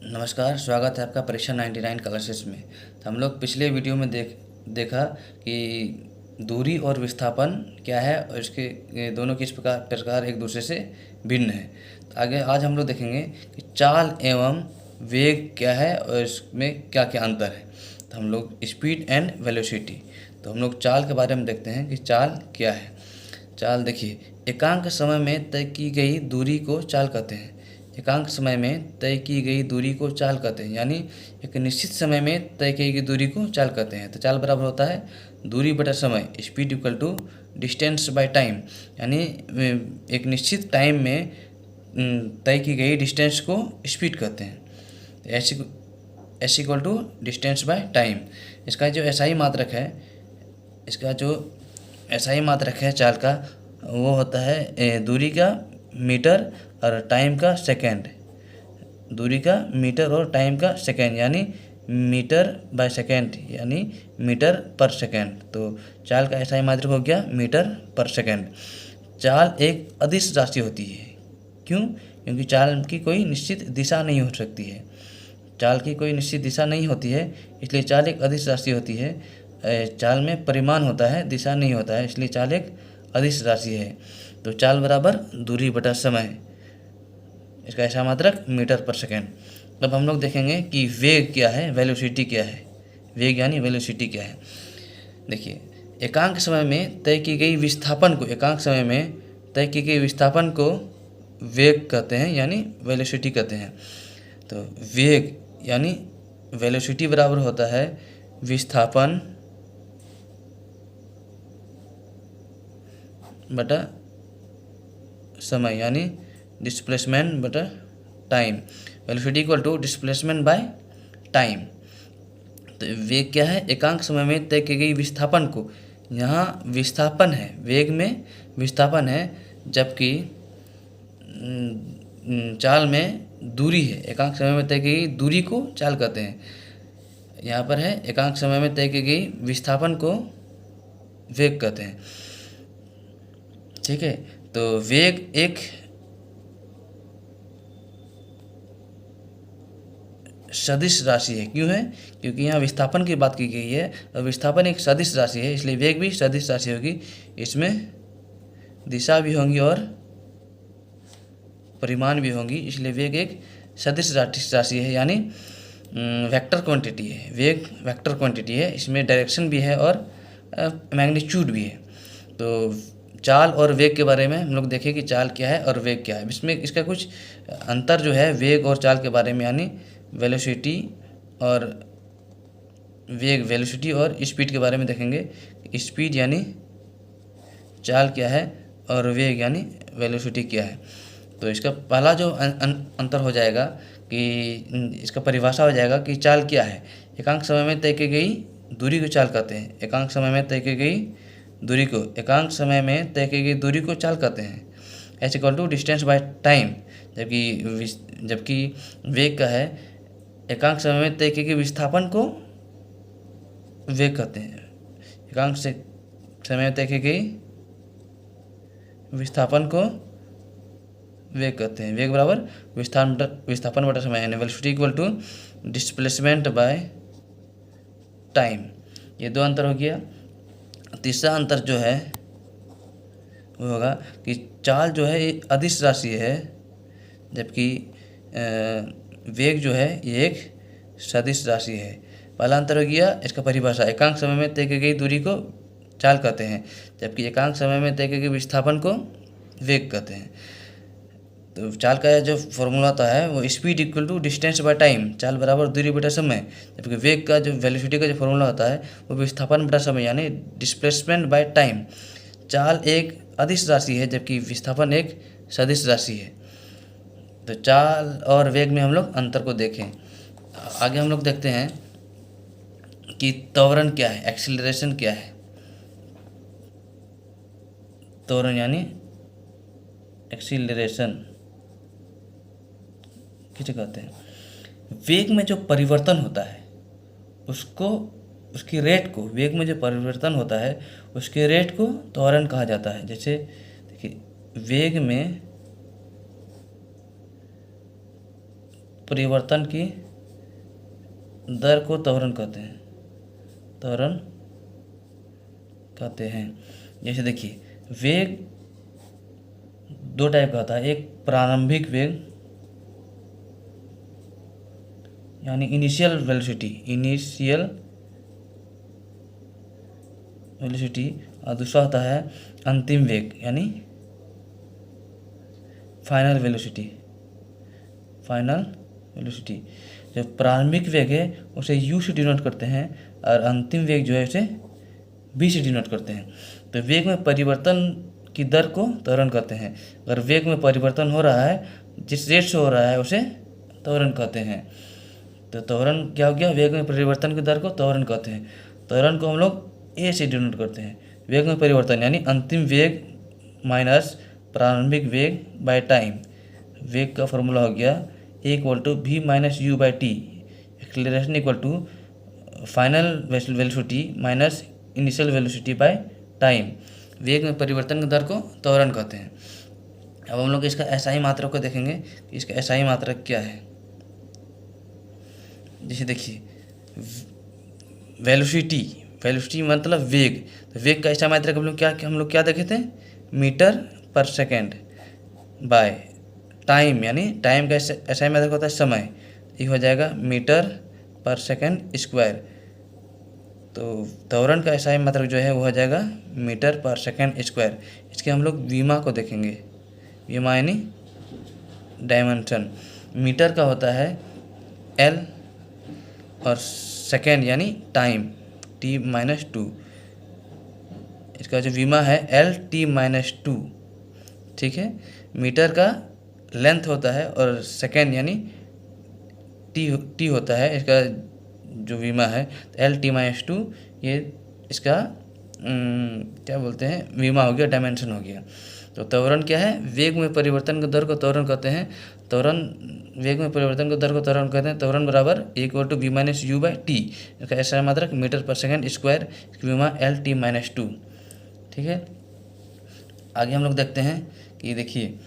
नमस्कार, स्वागत है आपका परीक्षा 99 क्लासेस में। तो हम लोग पिछले वीडियो में देखा कि दूरी और विस्थापन क्या है और इसके ये दोनों किस प्रकार एक दूसरे से भिन्न है। तो आगे आज हम लोग देखेंगे कि चाल एवं वेग क्या है और इसमें क्या क्या अंतर है। तो हम लोग स्पीड एंड वेलोसिटी, तो हम लोग चाल के बारे में देखते हैं कि चाल क्या है। चाल देखिए, एकांक समय में तय की गई दूरी को चाल कहते हैं। एकांक समय में तय की गई दूरी को चाल कहते हैं, यानी एक निश्चित समय में तय की गई दूरी को चाल कहते हैं। तो चाल बराबर होता है दूरी बटा समय, speed equal to distance by time, यानी एक निश्चित टाइम में तय की गई डिस्टेंस को स्पीड कहते हैं। S equal to distance by time. इसका जो एसआई मात्रक है, इसका जो एसआई मात्रक है चाल का, वो होता है दूरी का मीटर और टाइम का सेकेंड। दूरी का मीटर और टाइम का सेकेंड, यानी मीटर बाय सेकेंड, यानी मीटर पर सेकेंड। तो चाल का एसआई मात्रक हो गया मीटर पर सेकेंड। चाल एक अदिश राशि होती है। क्यों? क्योंकि चाल की कोई निश्चित दिशा नहीं हो सकती है। चाल की कोई निश्चित दिशा नहीं होती है, इसलिए चाल एक अदिश राशि होती है। चाल में परिमाण होता है, दिशा नहीं होता है, इसलिए चाल एक अदिश राशि है। तो चाल बराबर दूरी बटा समय, इसका ऐसा मात्रक मीटर पर सेकेंड। अब हम लोग देखेंगे कि वेग क्या है, वेलोसिटी क्या है। वेग यानी वेलोसिटी क्या है। देखिए, एकांक समय में तय की गई विस्थापन को, एकांक समय में तय की गई विस्थापन को वेग कहते हैं, यानी वेलोसिटी कहते हैं। तो वेग यानी वेलोसिटी बराबर होता है विस्थापन बटा समय, यानी डिस्प्लेसमेंट बटा time. Velocity equal to displacement by time. तो वेग क्या है? एकांक समय में तय की गई विस्थापन को, यहाँ विस्थापन है, वेग में विस्थापन है, जबकि चाल में दूरी है। एकांक समय में तय की गई दूरी को चाल कहते हैं। यहाँ पर है एकांक समय में तय की गई विस्थापन को वेग कहते हैं। ठीक है, तो वेग एक सदिश राशि है। क्यों है? क्योंकि यहाँ विस्थापन की बात की गई है और विस्थापन एक सदिश राशि है, इसलिए वेग भी सदिश राशि होगी। इसमें दिशा भी होंगी और परिमाण भी होंगी, इसलिए वेग एक सदिश राशि है, यानी वेक्टर क्वांटिटी है। वेग वेक्टर क्वांटिटी है, इसमें डायरेक्शन भी है और मैग्नीट्यूड भी है। तो चाल और वेग के बारे में हम लोग देखें कि चाल क्या है और वेग क्या है। इसमें इसका कुछ अंतर जो है वेग और चाल के बारे में, यानी वेलोसिटी और वेग, वेलोसिटी और स्पीड के बारे में देखेंगे। स्पीड यानी चाल क्या है और वेग यानी वेलोसिटी क्या है। तो इसका पहला जो अंतर हो जाएगा कि इसका परिभाषा हो जाएगा कि चाल क्या है। एकांक समय में तय की गई दूरी को चाल कहते हैं। एकांक समय में तय की गई दूरी को, एकांक समय में तय की गई दूरी को चाल कहते हैं। H equal to distance by time. जबकि वेग का है एकांक समय में तय की गई विस्थापन को वेग कहते हैं। एकांक से समय में तय की गई विस्थापन को वेग कहते हैं। वेग बराबर विस्थापन बटा समय, यानी velocity equal to displacement by time. ये दो अंतर हो गया। तीसरा अंतर जो है वो होगा कि चाल जो है ये अदिश राशि है, जबकि वेग जो है ये एक सदिश राशि है। पहला अंतर हो गया इसका परिभाषा, एकांक समय में तय की गई दूरी को चाल कहते हैं, जबकि एकांक समय में तय की गई विस्थापन को वेग कहते हैं। तो चाल का जो फॉर्मूला होता है वो speed equal to distance by time, चाल बराबर दूरी बटा समय। जबकि वेग का जो वेलोसिटी का जो फॉर्मूला होता है वो विस्थापन बटा समय, यानी डिस्प्लेसमेंट बाय टाइम। चाल एक अदिश राशि है, जबकि विस्थापन एक सदिश राशि है। तो चाल और वेग में हम लोग अंतर को देखें। आगे हम लोग देखते हैं कि त्वरण क्या है, एक्सीलरेशन क्या है। त्वरण यानी एक्सीलरेशन किसे कहते हैं? वेग में जो परिवर्तन होता है उसको, उसकी रेट को, वेग में जो परिवर्तन होता है उसके रेट को त्वरण कहा जाता है। जैसे देखिए, वेग में परिवर्तन की दर को त्वरण कहते हैं, त्वरण कहते हैं। जैसे देखिए, वेग दो टाइप का होता है, एक प्रारंभिक वेग यानी इनिशियल वेलोसिटी, और दूसरा होता है अंतिम वेग यानी फाइनल वेलोसिटी। जो प्रारंभिक वेग है उसे u से डिनोट करते हैं और अंतिम वेग जो है उसे v से डिनोट करते हैं। तो वेग में परिवर्तन की दर को त्वरण कहते हैं। अगर वेग में परिवर्तन हो रहा है, जिस रेट से हो रहा है, उसे त्वरण कहते हैं। तो त्वरण क्या हो गया? वेग में परिवर्तन की दर को त्वरण कहते हैं। त्वरण को हम लोग a से डिनोट करते हैं। वेग में परिवर्तन यानी अंतिम वेग माइनस प्रारंभिक वेग बाय टाइम। वेग का फॉर्मूला हो गया a=v - u/t। Acceleration equal to final velocity minus initial velocity by time. वेग में परिवर्तन की दर को त्वरण कहते हैं। अब हम लोग इसका एसआई मात्रक को देखेंगे कि इसका एसआई मात्रक क्या है। जैसे देखिए, वेलोसिटी मतलब वेग। तो वेग का एसआई मात्रक हम लोग क्या देखे थे? मीटर पर सेकेंड बाय टाइम, यानी टाइम का एसआई मात्रक होता है समय। ये हो जाएगा मीटर पर सेकेंड स्क्वायर। तो त्वरण का एसआई मात्रक जो है वो हो जाएगा मीटर पर सेकेंड स्क्वायर। इसके हम लोग विमा को देखेंगे। विमा यानी डायमेंशन। मीटर का होता है L और सेकेंड यानी टाइम T-2। इसका जो विमा है LT-2, ठीक है। मीटर का लेंथ होता है और सेकेंड यानी T होता है। इसका जो विमा है LT-2, ये इसका क्या बोलते हैं, विमा हो गया, डायमेंशन हो गया। तो त्वरण क्या है? वेग में परिवर्तन की दर को त्वरण कहते हैं। वेग में परिवर्तन की दर को त्वरण कहते हैं। त्वरण बराबर a=v - u/t। इसका एसआई मात्रक मीटर पर सेकेंड स्क्वायर, विमा LT-2, ठीक है। आगे हम लोग देखते हैं कि देखिए,